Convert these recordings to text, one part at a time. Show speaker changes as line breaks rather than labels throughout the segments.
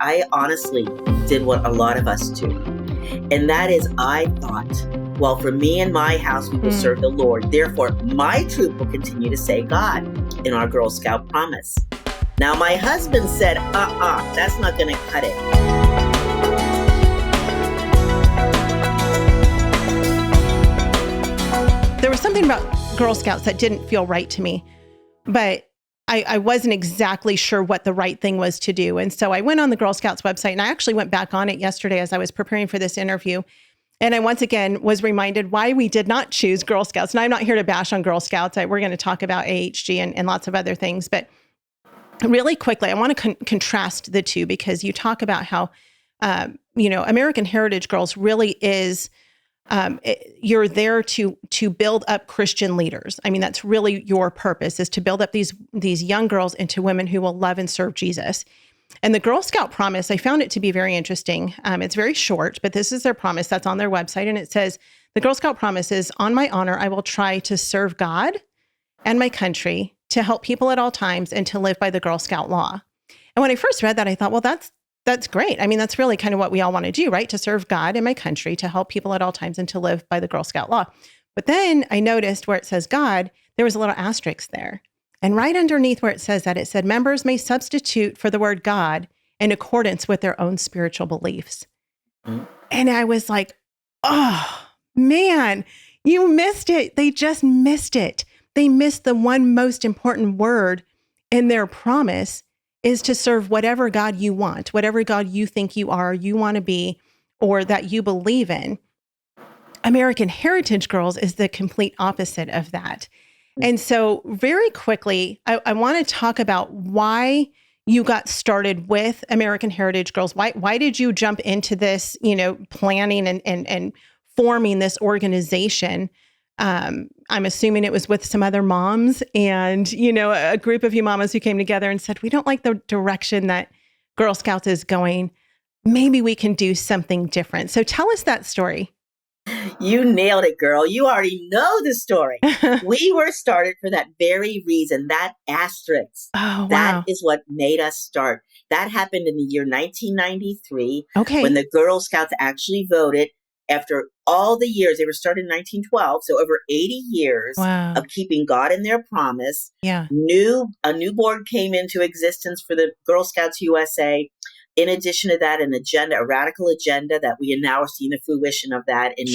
I honestly did what a lot of us do. And that is, I thought, well, for me and my house, we will serve the Lord. Therefore, my troop will continue to say God in our Girl Scout promise. Now, my husband said, that's not going to cut it.
There was something about Girl Scouts that didn't feel right to me, but I wasn't exactly sure what the right thing was to do. And so I went on the Girl Scouts website, and I actually went back on it yesterday as I was preparing for this interview. And I once again was reminded why we did not choose Girl Scouts. And I'm not here to bash on Girl Scouts. We're going to talk about AHG and lots of other things. But really quickly, I want to contrast the two, because you talk about how, American Heritage Girls really is, you're there to build up Christian leaders. I mean, that's really your purpose, is to build up these young girls into women who will love and serve Jesus. And the Girl Scout promise, I found it to be very interesting. It's very short, but this is their promise that's on their website. And it says, the Girl Scout promise is, on my honor, I will try to serve God and my country, to help people at all times, and to live by the Girl Scout law. And when I first read that, I thought, well, that's great. I mean, that's really kind of what we all want to do, right? To serve God and my country, to help people at all times, and to live by the Girl Scout law. But then I noticed where it says God, there was a little asterisk there. And right underneath where it says that, it said, members may substitute for the word God in accordance with their own spiritual beliefs. And I was like, oh, man, you missed it. They just missed it. They missed the one most important word in their promise, is to serve whatever God you want, whatever God you think you are, you want to be, or that you believe in. American Heritage Girls is the complete opposite of that. And so very quickly, I want to talk about why you got started with American Heritage Girls. Why did you jump into this, planning and forming this organization? I'm assuming it was with some other moms and, a group of you mamas who came together and said, we don't like the direction that Girl Scouts is going. Maybe we can do something different. So tell us that story.
You nailed it, girl. You already know the story. We were started for that very reason, that asterisk.
Oh, wow.
That is what made us start. That happened in the year 1993,
when
the Girl Scouts actually voted. After all the years, they were started in 1912, so over 80 years of keeping God in their promise.
Yeah.
A new board came into existence for the Girl Scouts USA. In addition to that, a radical agenda that we are now seeing the fruition of that in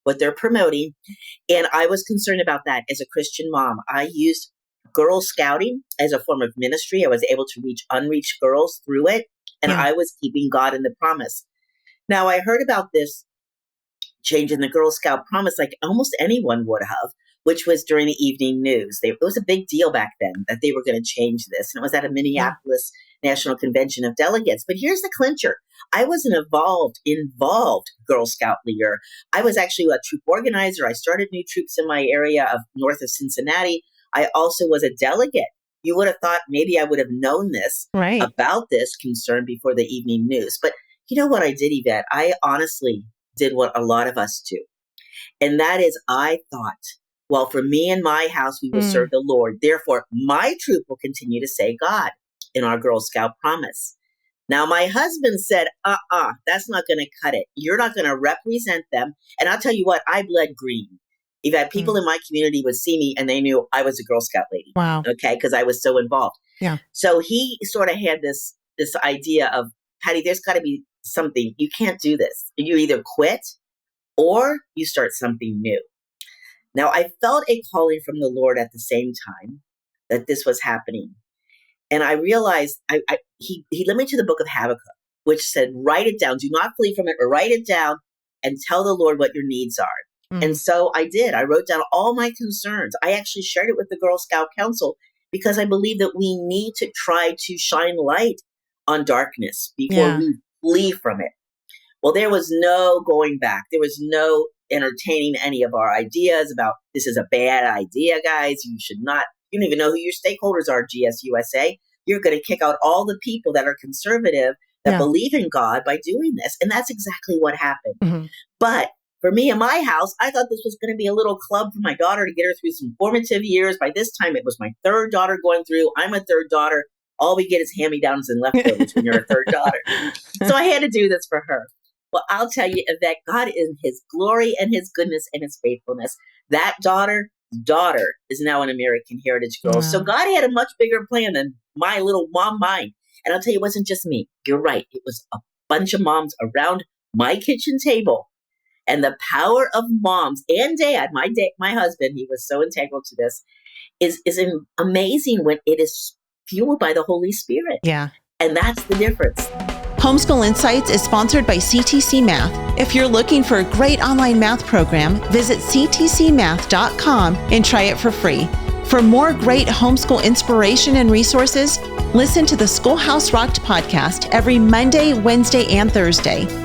what they're promoting. And I was concerned about that as a Christian mom. I used Girl Scouting as a form of ministry. I was able to reach unreached girls through it, and I was keeping God in the promise. Now, I heard about this change in the Girl Scout promise like almost anyone would have, which was during the evening news. It was a big deal back then that they were going to change this. And it was at a Minneapolis National Convention of Delegates. But here's the clincher. I was an involved Girl Scout leader. I was actually a troop organizer. I started new troops in my area of north of Cincinnati. I also was a delegate. You would have thought maybe I would have known this about this concern before the evening news. But you know what I did, Yvette? I honestly did what a lot of us do. And that is, I thought, well, for me and my house, we will serve the Lord. Therefore, my troop will continue to say God in our Girl Scout promise. Now, my husband said, that's not going to cut it. You're not going to represent them. And I'll tell you what, I bled green. If people in my community would see me and they knew I was a Girl Scout lady.
Wow.
Okay, because I was so involved.
Yeah.
So he sort of had this idea of, Patti, there's got to be something. You can't do this. You either quit or you start something new. Now, I felt a calling from the Lord at the same time that this was happening. And I realized he led me to the book of Habakkuk, which said, write it down. Do not flee from it, or write it down and tell the Lord what your needs are. And so I did. I wrote down all my concerns. I actually shared it with the Girl Scout Council because I believe that we need to try to shine light on darkness before we flee from it. Well, there was no going back. There was no entertaining any of our ideas about this is a bad idea, guys. You don't even know who your stakeholders are, GSUSA. You're going to kick out all the people that are conservative that believe in God by doing this. And that's exactly what happened. But for me in my house, I thought this was going to be a little club for my daughter to get her through some formative years. By this time, it was my third daughter going through. I'm a third daughter. All we get is hand-me-downs and leftovers when you're a third daughter. So I had to do this for her. Well, I'll tell you, Yvette, God in his glory and his goodness and his faithfulness, that daughter is now an American Heritage Girl. Wow. So God had a much bigger plan than my little mom mind. And I'll tell you, it wasn't just me. You're right. It was a bunch of moms around my kitchen table. And the power of moms and dad, my husband, he was so integral to this, is amazing when it is fueled by the Holy Spirit.
Yeah.
And that's the difference.
Homeschool Insights is sponsored by CTC Math. If you're looking for a great online math program, visit ctcmath.com and try it for free. For more great homeschool inspiration and resources, listen to the Schoolhouse Rocked podcast every Monday, Wednesday, and Thursday.